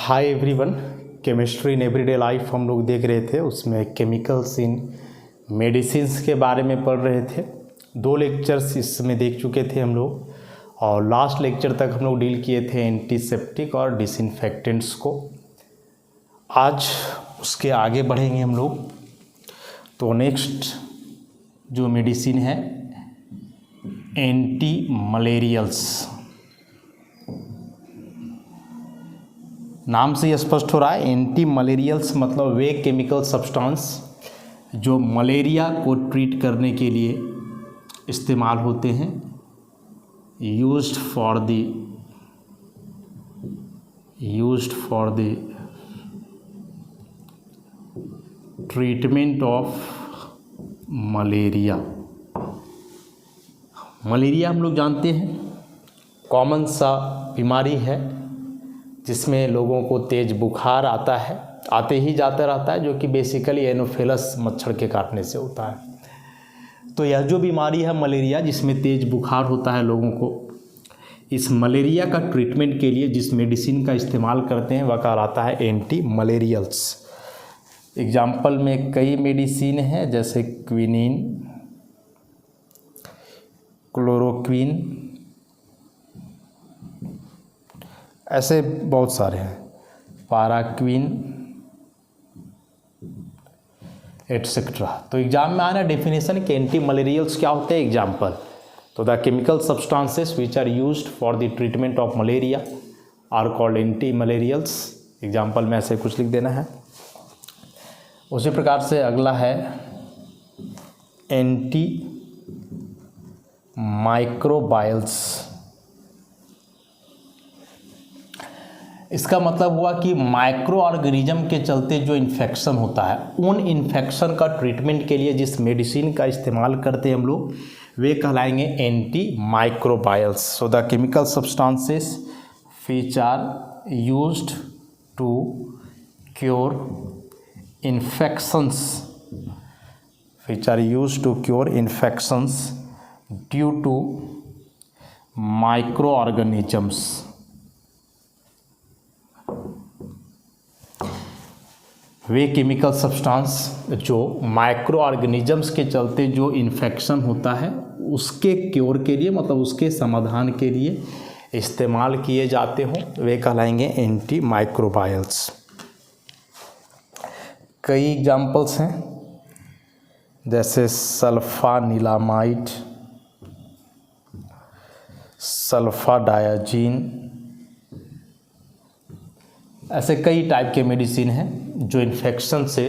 Hi everyone, chemistry in everyday life हम लोग देख रहे थे। उसमें केमिकल्स इन मेडिसिन्स के बारे में पढ़ रहे थे। 2 लेक्चर्स इसमें देख चुके थे हम लोग, और लास्ट लेक्चर तक हम लोग डील किए थे एंटीसेप्टिक और डिसइंफेक्टेंट्स को। आज उसके आगे बढ़ेंगे हम लोग। तो नेक्स्ट जो मेडिसिन है एंटी मलेरियल्स। नाम से ही स्पष्ट हो रहा है, एंटी मलेरियल्स मतलब वे केमिकल सब्सटेंस जो मलेरिया को ट्रीट करने के लिए इस्तेमाल होते हैं, used for the treatment of malaria. Malaria हम लोग जानते हैं कॉमन सा बीमारी है जिसमें लोगों को तेज बुखार आता है, आते ही जाता रहता है, जो कि बेसिकली एनोफिलस मच्छर के काटने से होता है। तो यह जो बीमारी है मलेरिया, जिसमें तेज बुखार होता है लोगों को, इस मलेरिया का ट्रीटमेंट के लिए जिस मेडिसिन का इस्तेमाल करते हैं वह कहलाता है एंटी मलेरियल्स। एग्जाम्पल में कई मेडिसिन हैं, जैसे क्विनीन, क्लोरोक्विन, ऐसे बहुत सारे हैं, पाराक्विन एटसेट्रा। तो एग्जाम में आना डेफिनेशन कि एंटी मलेरियल्स क्या होते हैं। एग्जाम्पल, तो the chemical substances which are used for the treatment of malaria are called anti malarials. Example में ऐसे कुछ लिख देना है। उसी प्रकार से अगला है एंटी माइक्रोबायल्स। इसका मतलब हुआ कि माइक्रो ऑर्गेनिज्म के चलते जो इन्फेक्शन होता है, उन इन्फेक्शन का ट्रीटमेंट के लिए जिस मेडिसिन का इस्तेमाल करते हैं हम लोग, वे कहलाएंगे anti microbials. So the chemical substances which are used to cure infections due to micro organisms. वे केमिकल सब्सटेंस जो माइक्रो ऑर्गेनिजम्स के चलते जो इन्फेक्शन होता है उसके क्योर के लिए, मतलब उसके समाधान के लिए इस्तेमाल किए जाते हों, वे कहलाएंगे एंटी माइक्रोबायल्स। कई एग्जाम्पल्स हैं, जैसे सल्फानिलामाइड, सल्फाडायाजीन, ऐसे कई टाइप के मेडिसिन हैं जो इन्फेक्शन से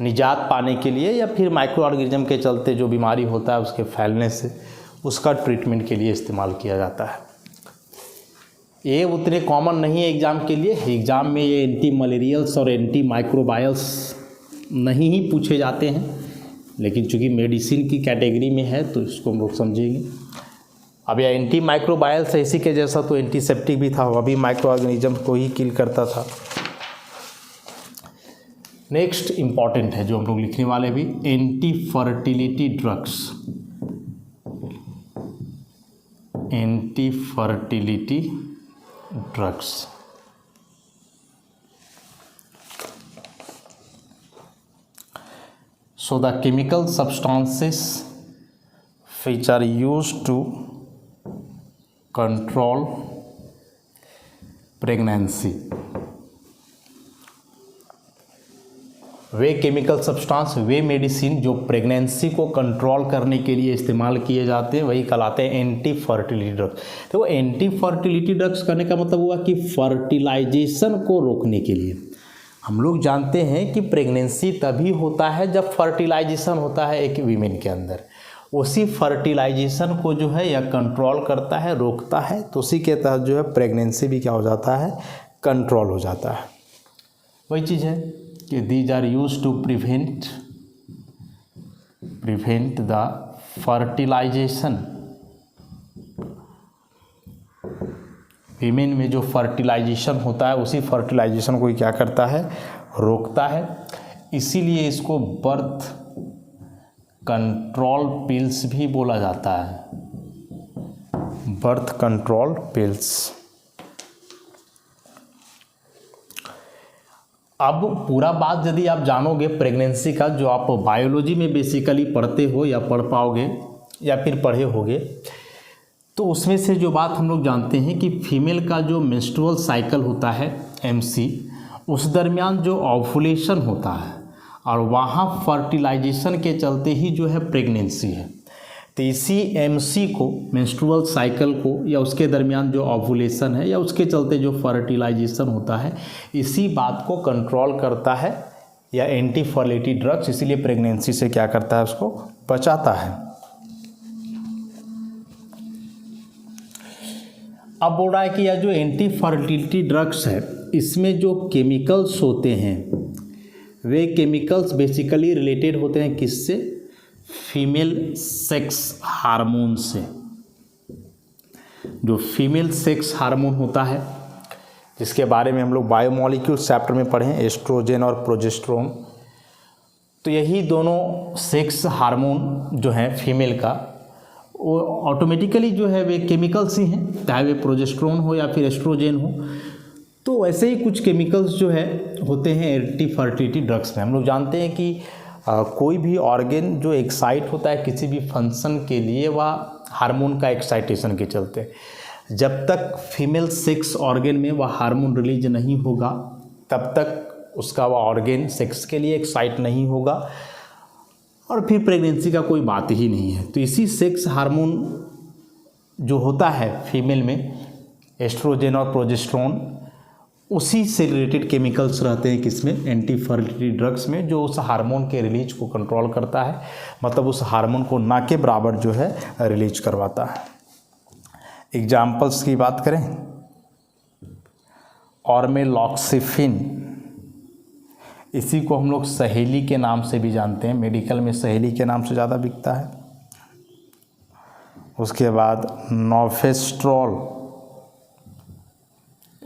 निजात पाने के लिए या फिर माइक्रो ऑर्गेनिज्म के चलते जो बीमारी होता है उसके फैलने से उसका ट्रीटमेंट के लिए इस्तेमाल किया जाता है। ये उतने कॉमन नहीं है एग्ज़ाम के लिए। एग्ज़ाम में ये एंटी मलेरियल्स और एंटी माइक्रोबायल्स नहीं ही पूछे जाते हैं, लेकिन चूँकि मेडिसिन की कैटेगरी में है तो इसको हम लोग समझेंगे। अब यह एंटी माइक्रोबायल्स इसी के जैसा तो एंटीसेप्टिक भी था, वह भी माइक्रो ऑर्गेनिज्म को ही किल करता था। नेक्स्ट इम्पॉर्टेंट है जो हम लोग लिखने वाले भी, anti fertility drugs. Anti fertility drugs so the chemical substances which are used to control pregnancy। Way chemical substance, way medicine जो प्रेगनेंसी को कंट्रोल करने के लिए इस्तेमाल किए जाते हैं, वही कहलाते हैं एंटी फर्टिलिटी ड्रग्स। तो एंटी फर्टिलिटी ड्रग्स करने का मतलब हुआ कि फर्टिलाइजेशन को रोकने के लिए। हम लोग जानते हैं कि प्रेगनेंसी तभी होता है जब फर्टिलाइजेशन होता है एक वीमेन के अंदर। उसी फर्टिलाइजेशन को जो है यह कंट्रोल करता है, रोकता है। तो उसी के तहत जो है प्रेगनेंसी भी क्या हो जाता है, कंट्रोल हो जाता है। वही चीज़ है कि these are used to prevent the fertilization. Women में जो फर्टिलाइजेशन होता है उसी फर्टिलाइजेशन को क्या करता है, रोकता है। इसीलिए इसको बर्थ कंट्रोल पिल्स भी बोला जाता है, बर्थ कंट्रोल पिल्स। अब पूरा बात यदि आप जानोगे प्रेगनेंसी का, जो आप बायोलॉजी में बेसिकली पढ़ते हो या पढ़ पाओगे या फिर पढ़े होगे, तो उसमें से जो बात हम लोग जानते हैं कि फीमेल का जो मेंस्ट्रुअल साइकिल होता है MC, उस दरमियान जो ओव्यूलेशन होता है और वहाँ फर्टिलाइजेशन के चलते ही जो है प्रेगनेंसी है। तो इसी MC को, मेंस्ट्रुअल साइकिल को, या उसके दरमियान जो ओव्यूलेशन है या उसके चलते जो फर्टिलाइजेशन होता है, इसी बात को कंट्रोल करता है या एंटी फर्टिलिटी ड्रग्स, इसीलिए प्रेगनेंसी से क्या करता है, उसको बचाता है। अब बोल रहा है कि यह जो एंटी फर्टिलिटी ड्रग्स है, इसमें जो केमिकल्स होते हैं वे केमिकल्स बेसिकली रिलेटेड होते हैं किससे? फीमेल सेक्स हार्मोन से। जो फीमेल सेक्स हार्मोन होता है, जिसके बारे में हम लोग बायोमोलिक्यूल चैप्टर में पढ़े हैं, एस्ट्रोजन और प्रोजेस्टेरोन, तो यही दोनों सेक्स हार्मोन जो हैं फीमेल का, वो ऑटोमेटिकली जो है वे केमिकल्स ही हैं, चाहे वे प्रोजेस्टेरोन हो या फिर एस्ट्रोजन हो। तो वैसे ही कुछ केमिकल्स जो है होते हैं एंटी फर्टिलिटी ड्रग्स में। हम लोग जानते हैं कि कोई भी ऑर्गन जो एक्साइट होता है किसी भी फंक्शन के लिए, वह हार्मोन का एक्साइटेशन के चलते, जब तक फीमेल सेक्स ऑर्गन में वह हार्मोन रिलीज नहीं होगा तब तक उसका वह ऑर्गन सेक्स के लिए एक्साइट नहीं होगा और फिर प्रेगनेंसी का कोई बात ही नहीं है। तो इसी सेक्स हार्मोन जो होता है फीमेल में, एस्ट्रोजन और प्रोजेस्टेरोन, उसी से रिलेटेड केमिकल्स रहते हैं किसमें? एंटी फर्टिलिटी ड्रग्स में, जो उस हार्मोन के रिलीज को कंट्रोल करता है, मतलब उस हार्मोन को ना के बराबर जो है रिलीज करवाता है। एग्जाम्पल्स की बात करें, ऑर्मेलॉक्सिफिन, इसी को हम लोग सहेली के नाम से भी जानते हैं, मेडिकल में सहेली के नाम से ज़्यादा बिकता है। उसके बाद नॉर्फेस्ट्रॉल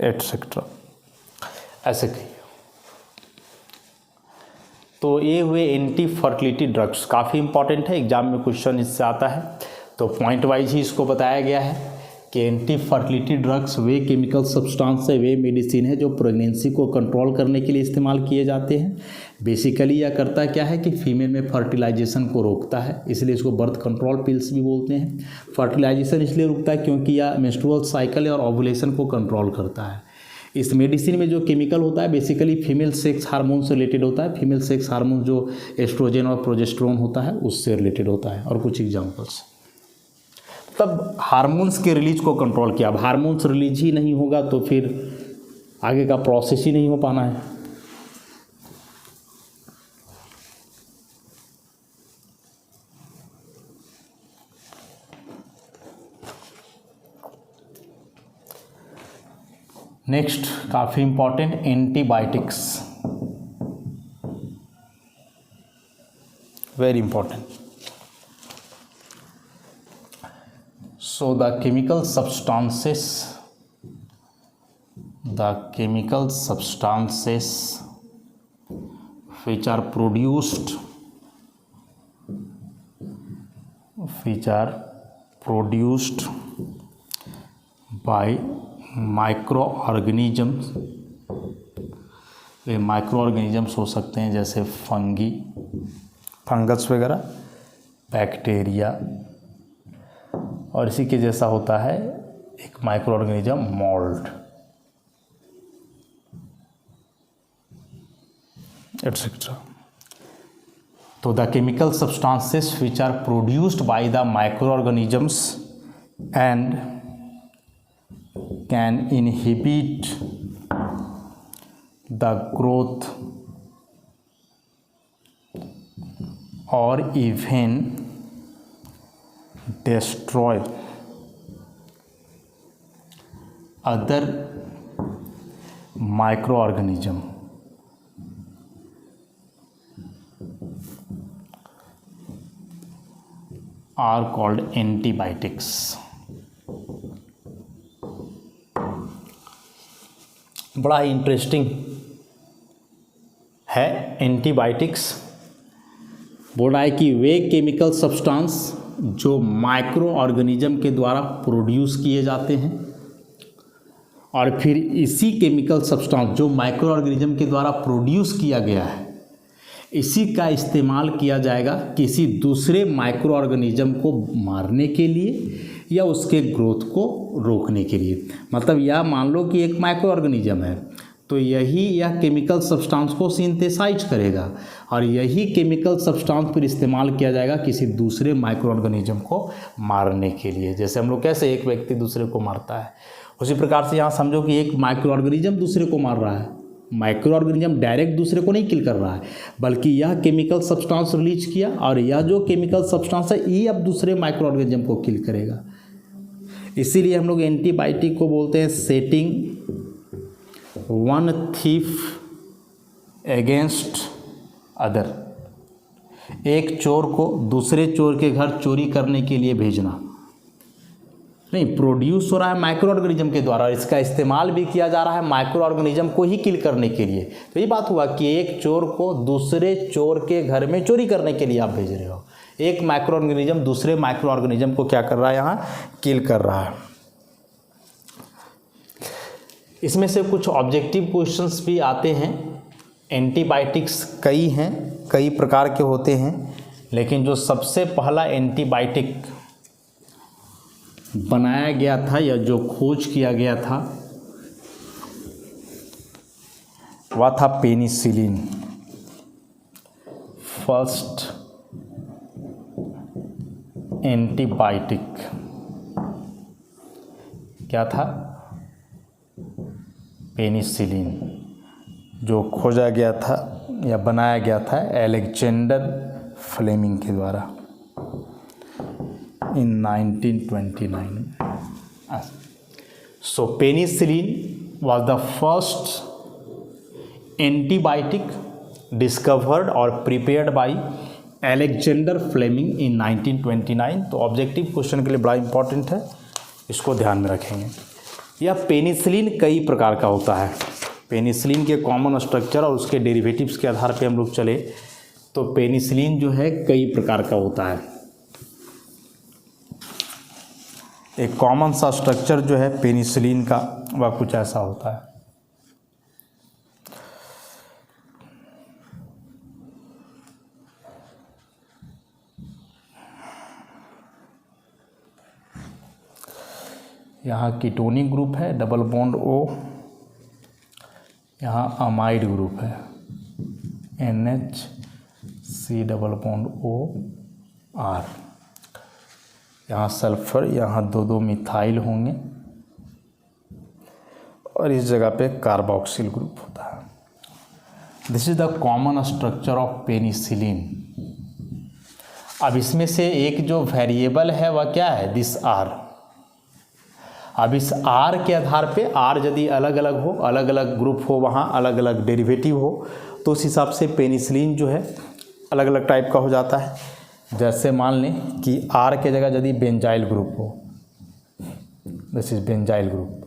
एटसेट्रा, ऐसे कहिए। तो ये हुए एंटी फर्टिलिटी ड्रग्स, काफ़ी इंपॉर्टेंट है, एग्जाम में क्वेश्चन इससे आता है, तो पॉइंट वाइज ही इसको बताया गया है कि एंटी फर्टिलिटी ड्रग्स वे केमिकल सब्सटेंस है, वे मेडिसिन है जो प्रेगनेंसी को कंट्रोल करने के लिए इस्तेमाल किए जाते हैं। बेसिकली यह करता क्या है कि फीमेल में फर्टिलाइजेशन को रोकता है, इसलिए इसको बर्थ कंट्रोल पिल्स भी बोलते हैं। फर्टिलाइजेशन इसलिए रुकता है क्योंकि यह मेंस्ट्रुअल साइकिल और ओव्यूलेशन को कंट्रोल करता है। इस मेडिसिन में जो केमिकल होता है बेसिकली फीमेल सेक्स हार्मोन से रिलेटेड होता है। फीमेल सेक्स हार्मोन जो एस्ट्रोजन और प्रोजेस्टेरोन होता है उससे रिलेटेड होता है। और कुछ एग्जांपल्स, तब हार्मोन्स के रिलीज को कंट्रोल किया। अब हार्मोन्स रिलीज ही नहीं होगा तो फिर आगे का प्रोसेस ही नहीं हो पाना है। नेक्स्ट काफ़ी important, antibiotics, very important. So the chemical substances which are produced by microorganisms, way microorganisms हो सकते हैं जैसे फंगी, फंगस वगैरह, बैक्टीरिया, और इसी के जैसा होता है एक माइक्रो ऑर्गेनिज्म मोल्ड एटसेट्रा। तो the chemical substances which are produced by the micro organisms and can inhibit the growth और even destroy other microorganism are called antibiotics। बड़ा इंटरेस्टिंग है एंटीबायोटिक्स। बोल रहा है कि वे केमिकल सब्सटेंस जो माइक्रो ऑर्गेनिज्म के द्वारा प्रोड्यूस किए जाते हैं और फिर इसी केमिकल सब्सटेंस जो माइक्रो ऑर्गेनिज्म के द्वारा प्रोड्यूस किया गया है, इसी का इस्तेमाल किया जाएगा किसी दूसरे माइक्रो ऑर्गेनिज्म को मारने के लिए या उसके ग्रोथ को रोकने के लिए। मतलब यह मान लो कि एक माइक्रो ऑर्गेनिज्म है, तो यह केमिकल सब्सटेंस को सिंथेसाइज करेगा और यही केमिकल सब्सटेंस फिर इस्तेमाल किया जाएगा किसी दूसरे माइक्रो ऑर्गेनिज्म को मारने के लिए। जैसे हम लोग कैसे एक व्यक्ति दूसरे को मारता है, उसी प्रकार से यहाँ समझो कि एक माइक्रो ऑर्गेनिज्म दूसरे को मार रहा है। माइक्रो ऑर्गेनिज्म डायरेक्ट दूसरे को नहीं किल कर रहा है, बल्कि यह केमिकल सब्सटेंस रिलीज किया और यह जो केमिकल सब्सटेंस है ये अब दूसरे माइक्रो ऑर्गेनिज्म को किल करेगा। इसीलिए हम लोग एंटीबायोटिक को बोलते हैं setting one thief against other. एक चोर को दूसरे चोर के घर चोरी करने के लिए भेजना। नहीं, प्रोड्यूस हो रहा है माइक्रो ऑर्गेनिज्म के द्वारा, इसका इस्तेमाल भी किया जा रहा है माइक्रो ऑर्गेनिज्म को ही किल करने के लिए। तो ये बात हुआ कि एक चोर को दूसरे चोर के घर में चोरी करने के लिए आप भेज रहे हो। एक माइक्रो ऑर्गेनिज्म दूसरे माइक्रो ऑर्गेनिज्म को क्या कर रहा है, यहाँ किल कर रहा है। इसमें से कुछ ऑब्जेक्टिव क्वेश्चंस भी आते हैं। एंटीबायोटिक्स कई हैं, कई प्रकार के होते हैं, लेकिन जो सबसे पहला एंटीबायोटिक बनाया गया था या जो खोज किया गया था वह था पेनिसिलिन। फर्स्ट एंटीबायोटिक क्या था, पेनिसिलिन, जो खोजा गया था या बनाया गया था अलेक्जेंडर फ्लेमिंग के द्वारा in 1929. So penicillin was the first antibiotic discovered or prepared by Alexander Fleming in 1929. तो ऑब्जेक्टिव क्वेश्चन के लिए बड़ा इंपॉर्टेंट है, इसको ध्यान में रखेंगे। यह पेनिसिलिन कई प्रकार का होता है। पेनिसिलिन के कॉमन स्ट्रक्चर और उसके डेरिवेटिव्स के आधार पे हम लोग चले तो पेनिसिलिन जो है कई प्रकार का होता है। एक कॉमन सा स्ट्रक्चर जो है पेनिसिलिन का वह कुछ ऐसा होता है। यहाँ कीटोनिक ग्रुप है, डबल बॉन्ड O, यहाँ अमाइड ग्रुप है NH, डबल बॉन्ड OR, यहाँ सल्फर, यहाँ दो मिथाइल होंगे और इस जगह पे कार्बोक्सिल ग्रुप होता है। This is the common structure of penicillin. अब इसमें से एक जो वेरिएबल है वह क्या है, दिस R। अब इस R के आधार पे R यदि अलग अलग हो, अलग अलग ग्रुप हो, वहाँ अलग अलग डेरिवेटिव हो, तो उस हिसाब से पेनिसिलिन जो है अलग अलग टाइप का हो जाता है। जैसे मान लें कि R के जगह यदि बेंजाइल ग्रुप हो, दिस इज बेंजाइल ग्रुप,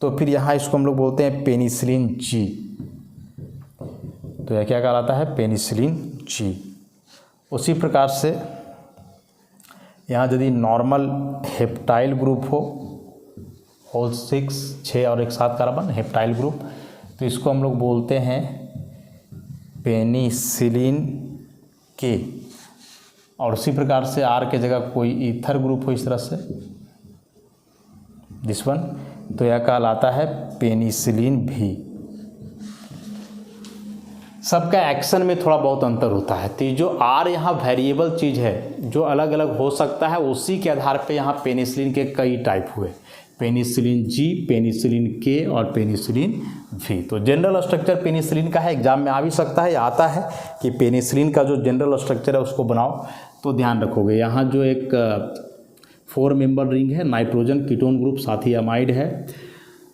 तो फिर यहाँ इसको हम लोग बोलते हैं पेनिसिलिन G। तो यह क्या कहलाता है, पेनिसिलिन G। उसी प्रकार से यहाँ यदि नॉर्मल हेप्टाइल ग्रुप हो, होल 6 और एक साथ कार्बन हेप्टाइल ग्रुप, तो इसको हम लोग बोलते हैं पेनिसिलिन K। और उसी प्रकार से R के जगह कोई ईथर ग्रुप हो इस तरह से, दिस वन, तो यह कहलाता है पेनिसिलिन V। सबका एक्शन में थोड़ा बहुत अंतर होता है, तो जो R यहाँ वेरिएबल चीज़ है जो अलग अलग हो सकता है, उसी के आधार पे यहाँ पेनिसिलिन के कई टाइप हुए, पेनिसिलिन G, पेनिसिलिन K और पेनिसिलिन V। तो जनरल स्ट्रक्चर पेनिसिलिन का है, एग्जाम में आ भी सकता है, आता है कि पेनिसिलिन का जो जनरल स्ट्रक्चर है उसको बनाओ, तो ध्यान रखोगे। यहाँ जो एक 4 मेंबर रिंग है, नाइट्रोजन कीटोन ग्रुप, साथ ही अमाइड है,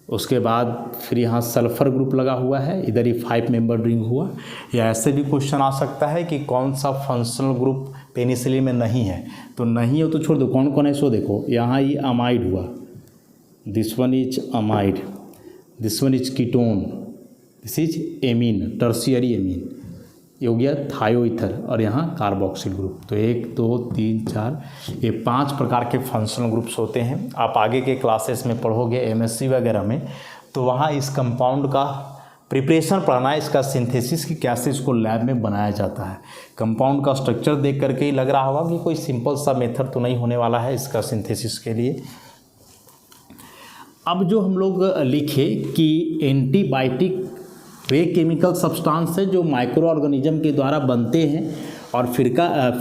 उसके बाद फिर यहाँ सल्फर ग्रुप लगा हुआ है, इधर ही 5 मेंबर रिंग हुआ। या ऐसे भी क्वेश्चन आ सकता है कि कौन सा फंक्शनल ग्रुप पेनिसिलिन में नहीं है, तो नहीं हो तो छोड़ दो, कौन कौन है सो देखो। यहाँ ये अमाइड हुआ, this one is amide, this one is ketone, this is amine, tertiary amine, ये हो गया थायोईथर और यहाँ कार्बोक्सिल ग्रुप। तो 1 2 3 4 ये 5 प्रकार के फंक्शनल ग्रुप्स होते हैं। आप आगे के क्लासेस में पढ़ोगे एमएससी वगैरह में, तो वहाँ इस कंपाउंड का प्रिपरेशन पढ़ना है, इसका सिंथेसिस की कैसे इसको लैब में बनाया जाता है। कंपाउंड का स्ट्रक्चर देख करके ही लग रहा होगा कि कोई सिंपल सा मेथड तो नहीं होने वाला है इसका सिंथेसिस के लिए। अब जो हम लोग लिखे कि एंटीबायोटिक वे केमिकल सब्सटेंस है जो माइक्रो ऑर्गेनिज्म के द्वारा बनते हैं और फिर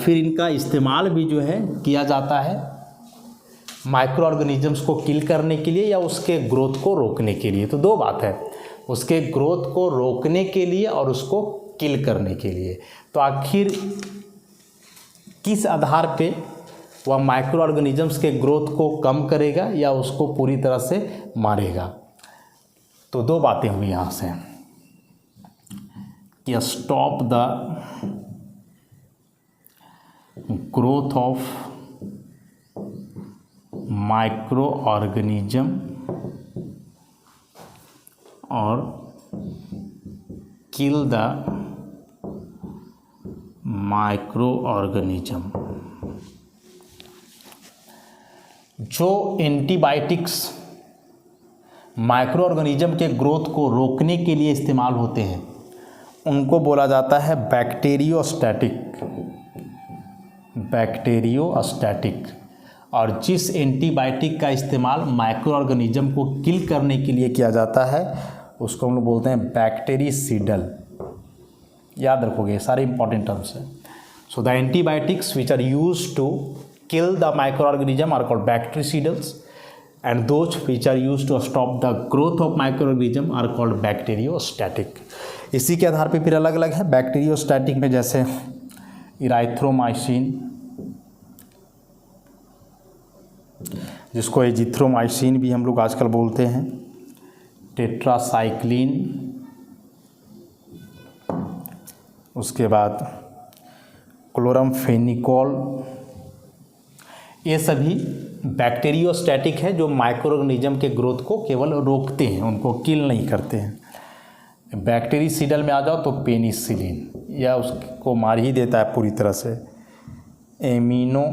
इनका इस्तेमाल भी जो है किया जाता है माइक्रो ऑर्गेनिजम्स को किल करने के लिए या उसके ग्रोथ को रोकने के लिए। तो दो बात है, उसके ग्रोथ को रोकने के लिए और उसको किल करने के लिए। तो आखिर किस आधार पे वह माइक्रो ऑर्गेनिजम्स के ग्रोथ को कम करेगा या उसको पूरी तरह से मारेगा। तो दो बातें हुई यहाँ से कि stop the growth of micro organism और किल द माइक्रो ऑर्गेनिज्म। जो एंटीबायोटिक्स माइक्रो ऑर्गेनिज्म के ग्रोथ को रोकने के लिए इस्तेमाल होते हैं उनको बोला जाता है बैक्टीरियोस्टैटिक। और जिस एंटीबायोटिक का इस्तेमाल माइक्रो ऑर्गेनिज्म को किल करने के लिए किया जाता है उसको हम लोग बोलते हैं बैक्टीरिसीडल। याद रखोगे, सारे इंपॉर्टेंट टर्म्स हैं। So the antibiotics which are used to kill the microorganism are called bactericidals and those which are used to stop the growth of microorganism are called bacteriostatic। इसी के आधार पे फिर अलग अलग है। बैक्टीरियोस्टैटिक में जैसे इराइथ्रोमाइसिन, जिसको एजिथ्रोमाइसिन भी हम लोग आजकल बोलते हैं, टेट्रासाइक्लिन, उसके बाद क्लोरमफेनिकोल, ये सभी बैक्टीरियोस्टैटिक है जो माइक्रो ऑर्गेनिज्म के ग्रोथ को केवल रोकते हैं, उनको किल नहीं करते हैं। बैक्टीरिसीडल में आ जाओ तो पेनिसिलिन या उसको मार ही देता है पूरी तरह से। एमिनो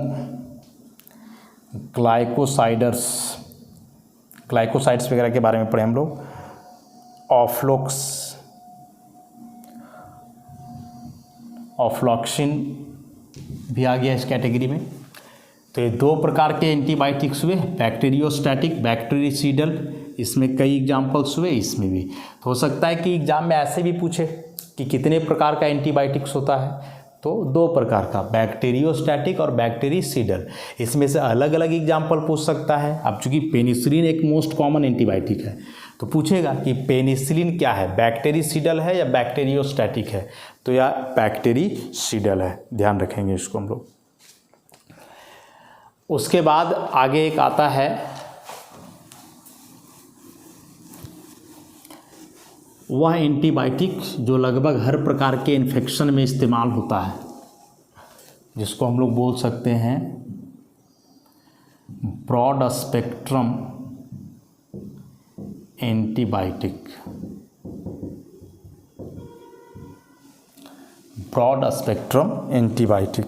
ग्लाइकोसाइड्स वगैरह के बारे में पढ़े हम लोग। ऑफ्लॉक्सिन भी आ गया इस कैटेगरी में। तो ये दो प्रकार के एंटीबायोटिक्स हुए, बैक्टीरियोस्टैटिक, बैक्टीरिसीडल, इसमें कई एग्जाम्पल्स हुए, इसमें भी। तो हो सकता है कि एग्जाम में ऐसे भी पूछे कि कितने प्रकार का एंटीबायोटिक्स होता है, तो दो प्रकार का, बैक्टीरियोस्टैटिक और बैक्टीरिसीडल। इसमें से अलग अलग एग्जाम्पल पूछ सकता है। अब चूँकि पेनिसिलिन एक मोस्ट कॉमन एंटीबायोटिक है तो पूछेगा कि पेनिसिलिन क्या है, बैक्टीरिसीडल है या बैक्टीरियोस्टैटिक है, तो यह बैक्टीरिसीडल है। ध्यान रखेंगे इसको हम लोग। उसके बाद आगे एक आता है वह एंटीबायोटिक जो लगभग हर प्रकार के इन्फेक्शन में इस्तेमाल होता है, जिसको हम लोग बोल सकते हैं broad spectrum antibiotic. Broad spectrum antibiotic.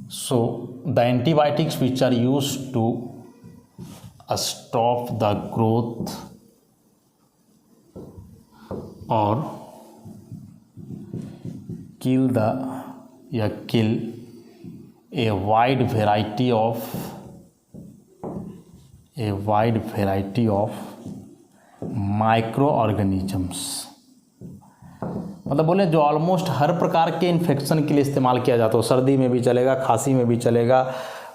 So the antibiotics which are used to stop the growth or kill a wide variety of microorganisms। मतलब बोले जो ऑलमोस्ट हर प्रकार के इन्फेक्शन के लिए इस्तेमाल किया जाता हो, सर्दी में भी चलेगा, खांसी में भी चलेगा,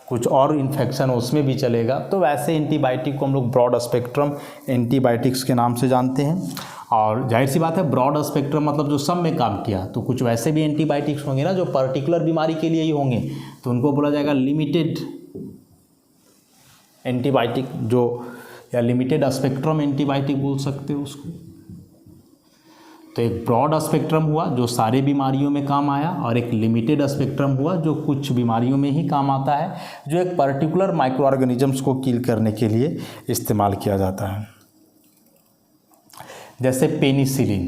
कुछ और इन्फेक्शन उसमें भी चलेगा। तो वैसे एंटीबायोटिक को हम लोग ब्रॉड स्पेक्ट्रम एंटीबायोटिक्स के नाम से जानते हैं। और जाहिर सी बात है ब्रॉड स्पेक्ट्रम मतलब जो सब में काम किया, तो कुछ वैसे भी एंटीबायोटिक्स होंगे ना जो पर्टिकुलर बीमारी के लिए ही होंगे, तो उनको बोला जाएगा लिमिटेड एंटीबायोटिक, जो या लिमिटेड स्पेक्ट्रम एंटीबायोटिक बोल सकते हो उसको। तो एक ब्रॉड स्पेक्ट्रम हुआ जो सारे बीमारियों में काम आया, और एक लिमिटेड स्पेक्ट्रम हुआ जो कुछ बीमारियों में ही काम आता है, जो एक पर्टिकुलर माइक्रो ऑर्गेनिजम्स को किल करने के लिए इस्तेमाल किया जाता है। जैसे पेनिसिलिन,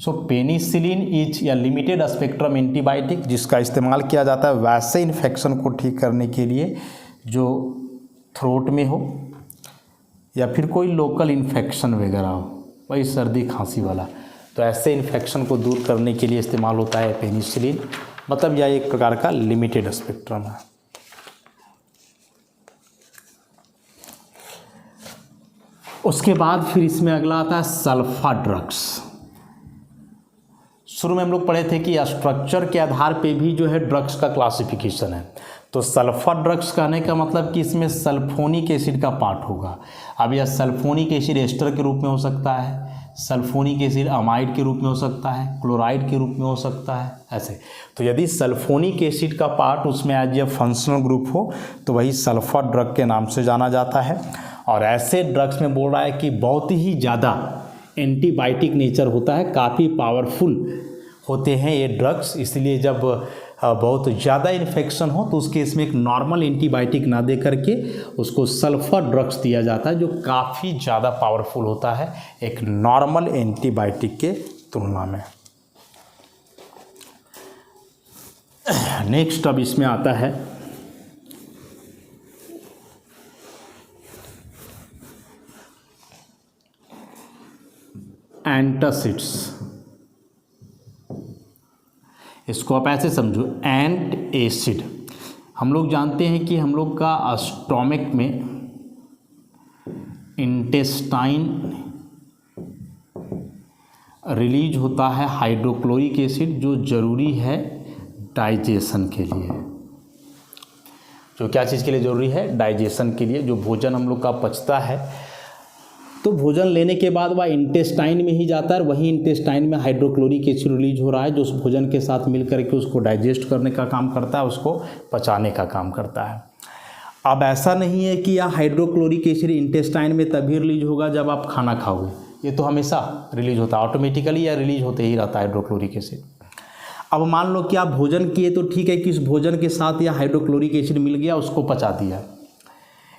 सो पेनिसिलिन इज या लिमिटेड स्पेक्ट्रम एंटीबायोटिक जिसका इस्तेमाल किया जाता है वैसे इन्फेक्शन को ठीक करने के लिए जो थ्रोट में हो या फिर कोई लोकल इन्फेक्शन वगैरह हो, वही सर्दी खांसी वाला, तो ऐसे इन्फेक्शन को दूर करने के लिए इस्तेमाल होता है पेनिसिलिन। मतलब यह एक प्रकार का लिमिटेड स्पेक्ट्रम है। उसके बाद फिर इसमें अगला आता है सल्फा ड्रग्स। शुरू में हम लोग पढ़े थे कि स्ट्रक्चर के आधार पे भी जो है ड्रग्स का क्लासिफिकेशन है। तो सल्फा ड्रग्स कहने का मतलब कि इसमें सल्फोनिक एसिड का पार्ट होगा। अब यह सल्फोनिक एसिड एस्टर के रूप में हो सकता है, सल्फोनिक एसिड अमाइड के रूप में हो सकता है, क्लोराइड के रूप में हो सकता है, ऐसे। तो यदि सल्फोनिक एसिड का पार्ट उसमें एज ए फंक्शनल ग्रुप हो तो वही सल्फा ड्रग के नाम से जाना जाता है। और ऐसे ड्रग्स में बोल रहा है कि बहुत ही ज़्यादा एंटीबायोटिक नेचर होता है, काफ़ी पावरफुल होते हैं ये ड्रग्स। इसलिए जब बहुत ज़्यादा इन्फेक्शन हो तो उसके इसमें एक नॉर्मल एंटीबायोटिक ना दे करके उसको सल्फर ड्रग्स दिया जाता है जो काफ़ी ज़्यादा पावरफुल होता है एक नॉर्मल एंटीबायोटिक के तुलना में। नेक्स्ट अब इसमें आता है एंटासिड्स। इसको आप ऐसे समझो, एंट एसिड। हम लोग जानते हैं कि हम लोग का स्टोमक में इंटेस्टाइन रिलीज होता है हाइड्रोक्लोरिक एसिड जो ज़रूरी है डाइजेशन के लिए। जो क्या चीज़ के लिए ज़रूरी है? डाइजेशन के लिए। जो भोजन हम लोग का पचता है तो भोजन लेने के बाद वह इंटेस्टाइन में ही जाता है, वही इंटेस्टाइन में हाइड्रोक्लोरिक एसिड रिलीज हो रहा है जो उस भोजन के साथ मिल करके उसको डाइजेस्ट करने का काम करता है, उसको पचाने का काम करता है। अब ऐसा नहीं है कि यह हाइड्रोक्लोरिक एसिड इंटेस्टाइन में तभी रिलीज होगा जब आप खाना खाओगे, ये तो हमेशा रिलीज होता है ऑटोमेटिकली, या रिलीज होते ही रहता है हाइड्रोक्लोरिक एसिड। अब मान लो कि आप भोजन किए तो ठीक है कि उस भोजन के साथ यह हाइड्रोक्लोरिक एसिड मिल गया, उसको पचा दिया।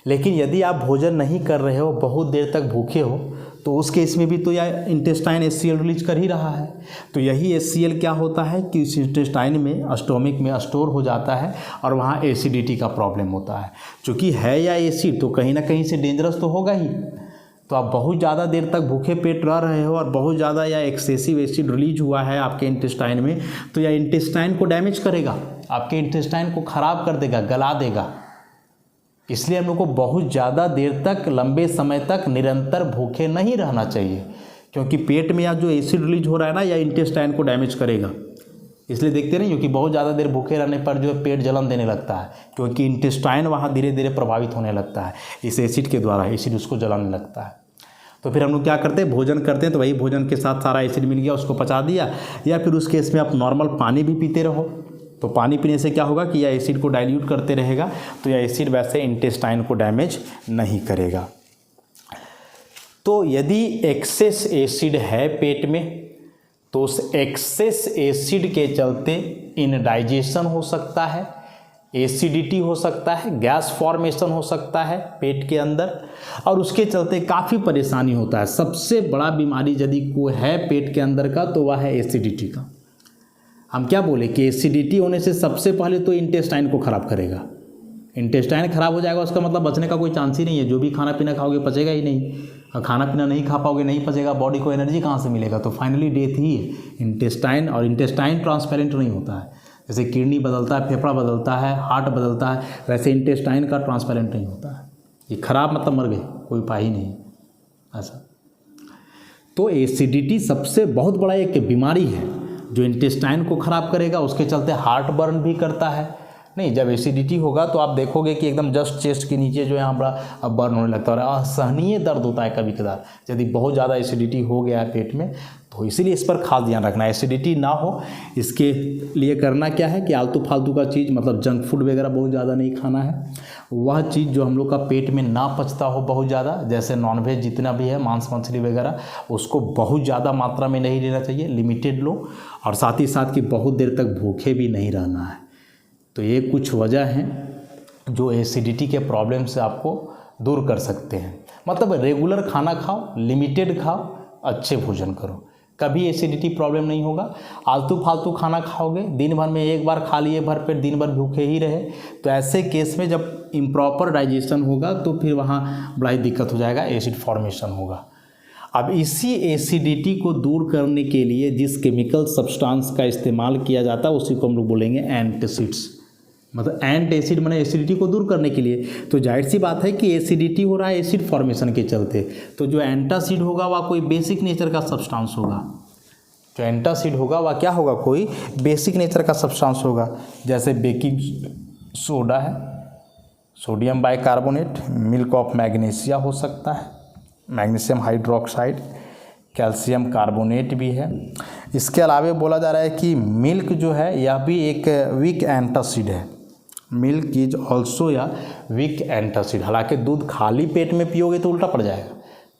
लेकिन यदि आप भोजन नहीं कर रहे हो, बहुत देर तक भूखे हो, तो उस केस में भी तो यह इंटेस्टाइन HCl रिलीज कर ही रहा है। तो यही HCl क्या होता है कि इस इंटेस्टाइन में स्टोमक में स्टोर हो जाता है और वहाँ एसिडिटी का प्रॉब्लम होता है। चूँकि है या एसिड तो कहीं ना कहीं से डेंजरस तो होगा ही। तो आप बहुत ज़्यादा देर तक भूखे पेट रह रहे हो और बहुत ज़्यादा या एक्सेसिव एसिड रिलीज हुआ है आपके इंटेस्टाइन में, तो यह इंटेस्टाइन को डैमेज करेगा, आपके इंटेस्टाइन को ख़राब कर देगा, गला देगा। इसलिए हम लोग को बहुत ज़्यादा देर तक, लंबे समय तक निरंतर भूखे नहीं रहना चाहिए, क्योंकि पेट में या जो एसिड रिलीज हो रहा है ना, या इंटेस्टाइन को डैमेज करेगा। इसलिए देखते नहीं, क्योंकि बहुत ज़्यादा देर भूखे रहने पर जो है पेट जलन देने लगता है, क्योंकि इंटेस्टाइन वहाँ धीरे धीरे प्रभावित होने लगता है इस एसिड के द्वारा, एसिड उसको जलाने लगता है। तो फिर हम लोग क्या करते हैं, भोजन करते हैं तो वही भोजन के साथ सारा एसिड मिल गया, उसको पचा दिया। या फिर उस केस में आप नॉर्मल पानी भी पीते रहो, तो पानी पीने से क्या होगा कि यह एसिड को डाइल्यूट करते रहेगा, तो यह एसिड वैसे इंटेस्टाइन को डैमेज नहीं करेगा। तो यदि एक्सेस एसिड है पेट में तो उस एक्सेस एसिड के चलते इनडाइजेशन हो सकता है, एसिडिटी हो सकता है, गैस फॉर्मेशन हो सकता है पेट के अंदर, और उसके चलते काफ़ी परेशानी होता है। सबसे बड़ा बीमारी यदि कोई है पेट के अंदर का तो वह है एसिडिटी का। हम क्या बोले कि एसिडिटी होने से सबसे पहले तो इंटेस्टाइन को ख़राब करेगा। इंटेस्टाइन ख़राब हो जाएगा उसका मतलब बचने का कोई चांस ही नहीं है। जो भी खाना पीना खाओगे पचेगा ही नहीं, और खाना पीना नहीं खा पाओगे, नहीं पचेगा, बॉडी को एनर्जी कहाँ से मिलेगा? तो फाइनली डेथ ही है। इंटेस्टाइन, और इंटेस्टाइन ट्रांसपेरेंट नहीं होता है। जैसे किडनी बदलता है, फेफड़ा बदलता है, हार्ट बदलता है, वैसे इंटेस्टाइन का ट्रांसपेरेंट नहीं होता है। ये खराब मतलब मर गए, कोई उपाय ही नहीं ऐसा। तो एसिडिटी सबसे बहुत बड़ा एक बीमारी है जो इंटेस्टाइन को ख़राब करेगा, उसके चलते हार्ट बर्न भी करता है। नहीं, जब एसिडिटी होगा तो आप देखोगे कि एकदम जस्ट चेस्ट के नीचे जो यहाँ बड़ा बर्न होने लगता है और असहनीय दर्द होता है कभी कभार यदि बहुत ज़्यादा एसिडिटी हो गया है पेट में। तो इसीलिए इस पर खास ध्यान रखना है, एसिडिटी ना हो इसके लिए करना क्या है कि आलतू फालतू का चीज़, मतलब जंक फूड वगैरह बहुत ज़्यादा नहीं खाना है। वह चीज़ जो हम लोग का पेट में ना पचता हो बहुत ज़्यादा, जैसे नॉनवेज जितना भी है, मांस मछली वगैरह, उसको बहुत ज़्यादा मात्रा में नहीं लेना चाहिए, लिमिटेड लो। और साथ ही साथ कि बहुत देर तक भूखे भी नहीं रहना है। तो ये कुछ वजह हैं जो एसिडिटी के प्रॉब्लम से आपको दूर कर सकते हैं। मतलब रेगुलर खाना खाओ, लिमिटेड खाओ, अच्छे भोजन करो। कभी एसिडिटी प्रॉब्लम नहीं होगा। आलतू फालतू खाना खाओगे, दिन भर में एक बार खा लिए भर पेट, दिन भर भूखे ही रहे, तो ऐसे केस में जब इम्प्रॉपर डाइजेशन होगा तो फिर वहाँ बड़ा ही दिक्कत हो जाएगा, एसिड फॉर्मेशन होगा। अब इसी एसिडिटी को दूर करने के लिए जिस केमिकल सब्सटेंस का इस्तेमाल किया जाता है उसी को हम लोग बोलेंगे एंटासिड्स। मतलब एंट एसिड माने एसिडिटी को दूर करने के लिए। तो जाहिर सी बात है कि एसिडिटी हो रहा है एसिड फॉर्मेशन के चलते, तो जो एंटासिड होगा वह कोई बेसिक नेचर का सब्सटेंस होगा। जो एंटासिड होगा वह क्या होगा, कोई बेसिक नेचर का सब्सटेंस होगा। जैसे बेकिंग सोडा है, sodium bicarbonate, milk of magnesia हो सकता है, मैग्नीशियम हाइड्रोक्साइड, कैल्शियम कार्बोनेट भी है। इसके अलावा बोला जा रहा है कि मिल्क जो है यह भी एक वीक एंटासिड है। मिल्क इज ऑल्सो या वीक एंटासिड। हालांकि दूध खाली पेट में पियोगे तो उल्टा पड़ जाएगा।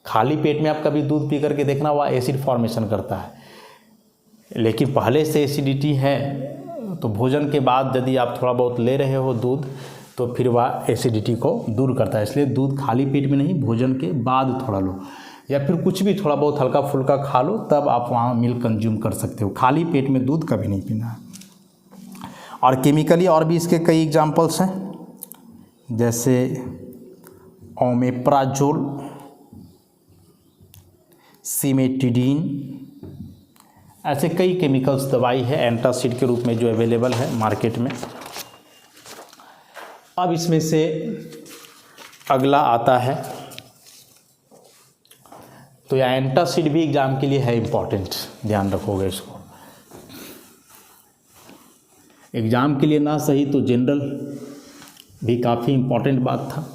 खाली पेट में आप कभी दूध पी करके देखना, वह एसिड फॉर्मेशन करता है। लेकिन पहले से एसिडिटी है तो भोजन के बाद यदि आप थोड़ा बहुत ले रहे हो दूध तो फिर वह एसिडिटी को दूर करता है। इसलिए दूध खाली पेट में नहीं, भोजन के बाद थोड़ा लो, या फिर कुछ भी थोड़ा बहुत हल्का फुल्का खा लो, तब आप वहाँ मिल्क कंज्यूम कर सकते हो। खाली पेट में दूध कभी नहीं पीना है। और केमिकली और भी इसके कई एग्जांपल्स हैं, जैसे ओमेप्राजोल, सिमेटिडीन, ऐसे कई केमिकल्स दवाई है एंटासिड के रूप में जो अवेलेबल है मार्केट में। अब इसमें से अगला आता है, तो यह एंटासिड भी एग्जाम के लिए है इम्पॉर्टेंट, ध्यान रखोगे इसको। एग्ज़ाम के लिए ना सही तो जनरल भी काफ़ी इम्पॉर्टेंट बात था।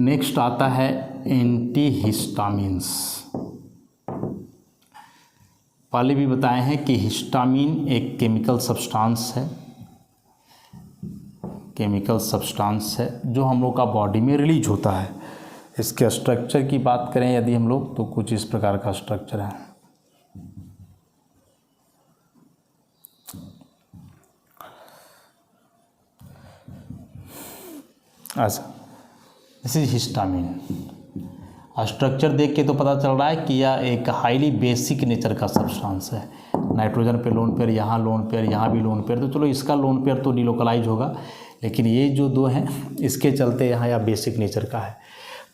नेक्स्ट आता है एंटीहिस्टामिन्स। पहले भी बताए हैं कि हिस्टामिन एक केमिकल सब्सटेंस है, केमिकल सब्सटेंस है जो हम लोग का बॉडी में रिलीज होता है। इसके स्ट्रक्चर की बात करें यदि हम लोग, तो कुछ इस प्रकार का स्ट्रक्चर है। अच्छा, दिस इज हिस्टामिन। स्ट्रक्चर देख के तो पता चल रहा है कि यह एक हाईली बेसिक नेचर का सब्सटेंस है। नाइट्रोजन पे लोन पेयर, यहाँ लोन पेयर, यहाँ भी लोन पेयर, तो चलो इसका लोन पेयर तो डिलोकलाइज होगा, लेकिन ये जो दो हैं इसके चलते यहाँ यह बेसिक नेचर का है।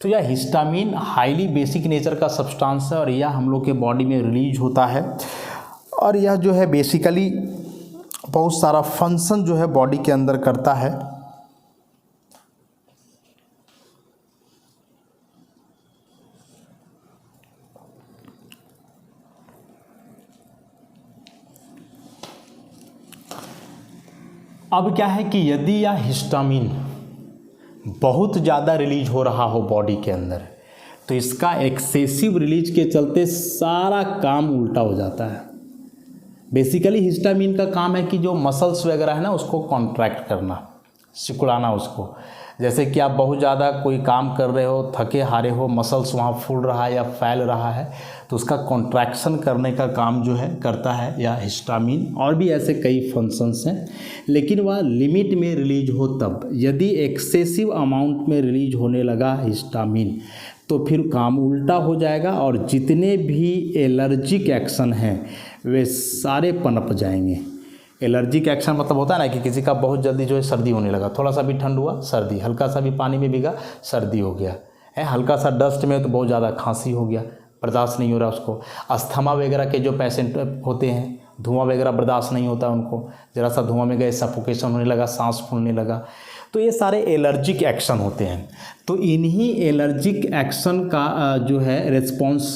तो यह हिस्टामिन हाईली बेसिक नेचर का सब्सटेंस है और यह हम लोग के बॉडी में रिलीज होता है। और यह जो है बेसिकली बहुत सारा फंक्शन जो है बॉडी के अंदर करता है। अब क्या है कि यदि यह हिस्टामिन बहुत ज़्यादा रिलीज हो रहा हो बॉडी के अंदर, तो इसका एक्सेसिव रिलीज के चलते सारा काम उल्टा हो जाता है। बेसिकली हिस्टामिन का काम है कि जो मसल्स वगैरह है ना उसको कॉन्ट्रैक्ट करना, सिकुड़ाना उसको। जैसे कि आप बहुत ज़्यादा कोई काम कर रहे हो, थके हारे हो, मसल्स वहाँ फूल रहा है या फैल रहा है, तो उसका कॉन्ट्रैक्शन करने का काम जो है करता है या हिस्टामिन। और भी ऐसे कई फंक्शंस हैं, लेकिन वह लिमिट में रिलीज हो तब। यदि एक्सेसिव अमाउंट में रिलीज होने लगा हिस्टामिन तो फिर काम उल्टा हो जाएगा और जितने भी एलर्जिक एक्शन हैं वे सारे पनप जाएंगे। एलर्जिक एक्शन मतलब होता है ना कि किसी का बहुत जल्दी जो है सर्दी होने लगा, थोड़ा सा भी ठंड हुआ सर्दी, हल्का सा भी पानी में भीगा सर्दी हो गया है, हल्का सा डस्ट में तो बहुत ज़्यादा खांसी हो गया, बर्दाश्त नहीं हो रहा उसको। अस्थमा वगैरह के जो पेशेंट होते हैं, धुआं वगैरह बर्दाश्त नहीं होता उनको, ज़रा सा धुआं में गए सफोकेशन होने लगा, सांस फूलने लगा, तो ये सारे एलर्जिक एक्शन होते हैं। तो इन्हीं एलर्जिक एक्शन का जो है रिस्पॉन्स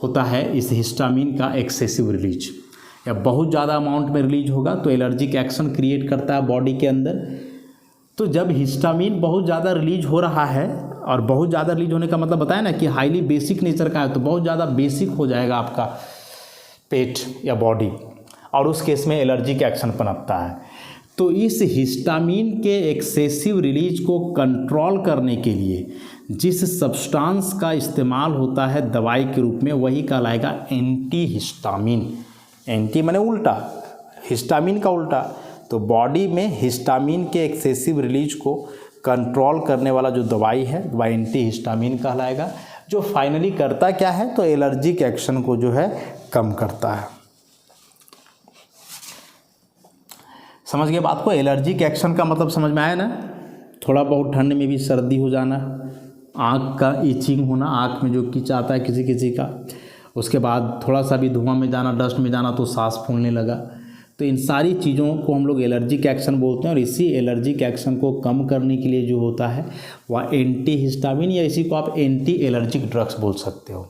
होता है इस हिस्टामिन का एक्सेसिव रिलीज, या बहुत ज़्यादा अमाउंट में रिलीज होगा तो एलर्जिक एक्शन क्रिएट करता है बॉडी के अंदर। तो जब हिस्टामिन बहुत ज़्यादा रिलीज हो रहा है, और बहुत ज़्यादा रिलीज होने का मतलब बताया ना कि हाईली बेसिक नेचर का है, तो बहुत ज़्यादा बेसिक हो जाएगा आपका पेट या बॉडी, और उस केस में एलर्जिक एक्शन पनपता है। तो इस हिस्टामिन के एक्सेसिव रिलीज को कंट्रोल करने के लिए जिस सब्सटेंस का इस्तेमाल होता है दवाई के रूप में, वही कहलाएगा एंटी हिस्टामिन। एंटी माने उल्टा, हिस्टामिन का उल्टा। तो बॉडी में हिस्टामिन के एक्सेसिव रिलीज को कंट्रोल करने वाला जो दवाई है वह एंटी हिस्टामिन कहलाएगा। जो फाइनली करता क्या है, तो एलर्जिक एक्शन को जो है कम करता है। समझ गए बात को? एलर्जिक एक्शन का मतलब समझ में आया ना? थोड़ा बहुत ठंड में भी सर्दी हो जाना, आँख का इचिंग होना, आँख में जो खिंचाता है किसी किसी का, उसके बाद थोड़ा सा भी धुआं में जाना, डस्ट में जाना तो सांस फूलने लगा, तो इन सारी चीज़ों को हम लोग एलर्जिक एक्शन बोलते हैं। और इसी एलर्जिक एक्शन को कम करने के लिए जो होता है वह एंटी हिस्टामिन या इसी को आप एंटी एलर्जिक ड्रग्स बोल सकते हो।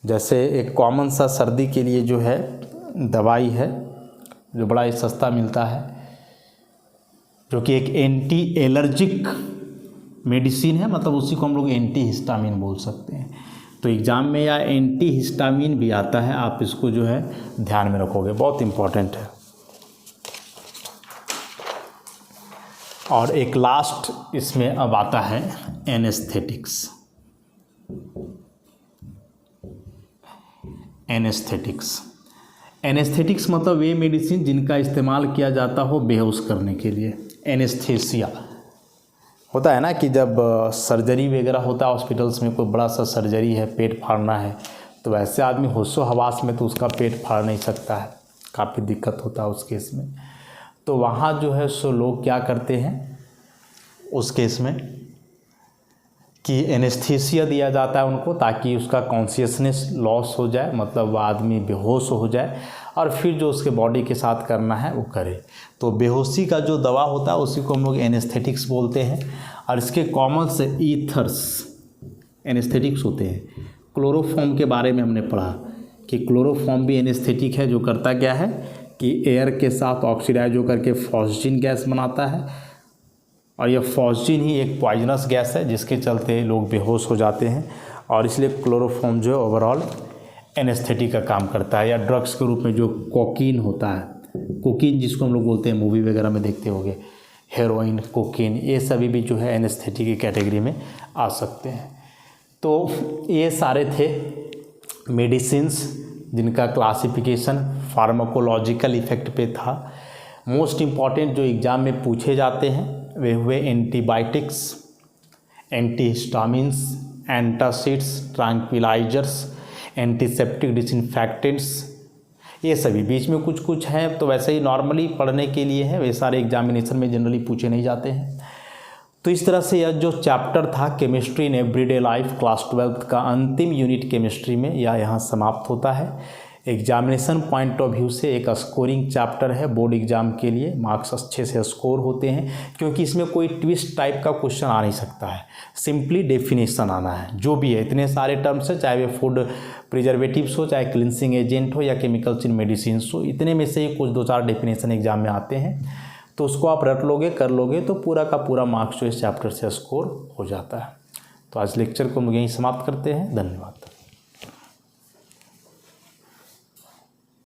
जैसे एक कॉमन सा सर्दी के लिए जो है दवाई है जो बड़ा ही सस्ता मिलता है, जो कि एक एंटी एलर्जिक मेडिसिन है, मतलब उसी को हम लोग एंटी हिस्टामिन बोल सकते हैं। तो एग्ज़ाम में या एंटी हिस्टामिन भी आता है, आप इसको जो है ध्यान में रखोगे, बहुत इम्पॉर्टेंट है। और एक लास्ट इसमें अब आता है एनेस्थेटिक्स। एनेस्थेटिक्स मतलब वे मेडिसिन जिनका इस्तेमाल किया जाता हो बेहोश करने के लिए। एनेस्थेसिया होता है ना कि जब सर्जरी वगैरह होता है हॉस्पिटल्स में, कोई बड़ा सा सर्जरी है, पेट फाड़ना है, तो वैसे आदमी होशो हवास में तो उसका पेट फाड़ नहीं सकता है, काफ़ी दिक्कत होता है उस केस में। तो वहाँ जो है सो लोग क्या करते हैं उस केस में कि एनेस्थीसिया दिया जाता है उनको, ताकि उसका कॉन्शियसनेस लॉस हो जाए, मतलब वह आदमी बेहोश हो जाए और फिर जो उसके बॉडी के साथ करना है वो करे। तो बेहोशी का जो दवा होता है उसी को हम लोग एनेस्थेटिक्स बोलते हैं। और इसके कॉमन से ईथर्स एनेस्थेटिक्स होते हैं। क्लोरोफॉर्म के बारे में हमने पढ़ा कि क्लोरोफॉर्म भी एनेस्थेटिक है, जो करता क्या है कि एयर के साथ ऑक्सीडाइज होकर के फॉस्जिन गैस बनाता है, और यह फॉस्जिन ही एक पॉइजनस गैस है जिसके चलते लोग बेहोश हो जाते हैं। और इसलिए क्लोरोफॉर्म जो है ओवरऑल एनेस्थेटिक का काम करता है। या ड्रग्स के रूप में जो कोकीन होता है, कोकीन जिसको हम लोग बोलते हैं, मूवी वगैरह में देखते होंगे, हेरोइन, कोकीन, ये सभी भी जो है एनेस्थेटिक की कैटेगरी में आ सकते हैं। तो ये सारे थे मेडिसिन्स जिनका क्लासिफिकेशन फार्माकोलॉजिकल इफ़ेक्ट पे था। मोस्ट इम्पॉर्टेंट जो एग्ज़ाम में पूछे जाते हैं वे हुए antibiotics, antihistamines, antacids, tranquillisers, antiseptic, disinfectants, ये सभी। बीच में कुछ कुछ हैं तो वैसे ही नॉर्मली पढ़ने के लिए है, वे सारे एग्जामिनेशन में जनरली पूछे नहीं जाते हैं। तो इस तरह से यह जो चैप्टर था chemistry in everyday life class 12 का अंतिम यूनिट केमिस्ट्री में यह यहाँ समाप्त होता है। एग्जामिनेशन पॉइंट ऑफ व्यू से एक स्कोरिंग चैप्टर है, बोर्ड एग्जाम के लिए मार्क्स अच्छे से स्कोर होते हैं, क्योंकि इसमें कोई ट्विस्ट टाइप का क्वेश्चन आ नहीं सकता है, सिंपली डेफिनेशन आना है। जो भी है इतने सारे टर्म्स है, चाहे वे फूड प्रिजर्वेटिव्स हो, चाहे क्लिनसिंग एजेंट हो या केमिकल्स इन मेडिसिन हो, इतने में से ही कुछ 2-4 डेफिनेशन एग्जाम में आते हैं। तो उसको आप रट लोगे, कर लोगे तो पूरा का पूरा मार्क्स जो इस चैप्टर से स्कोर हो जाता है। तो आज लेक्चर को हम यहीं समाप्त करते हैं। धन्यवाद।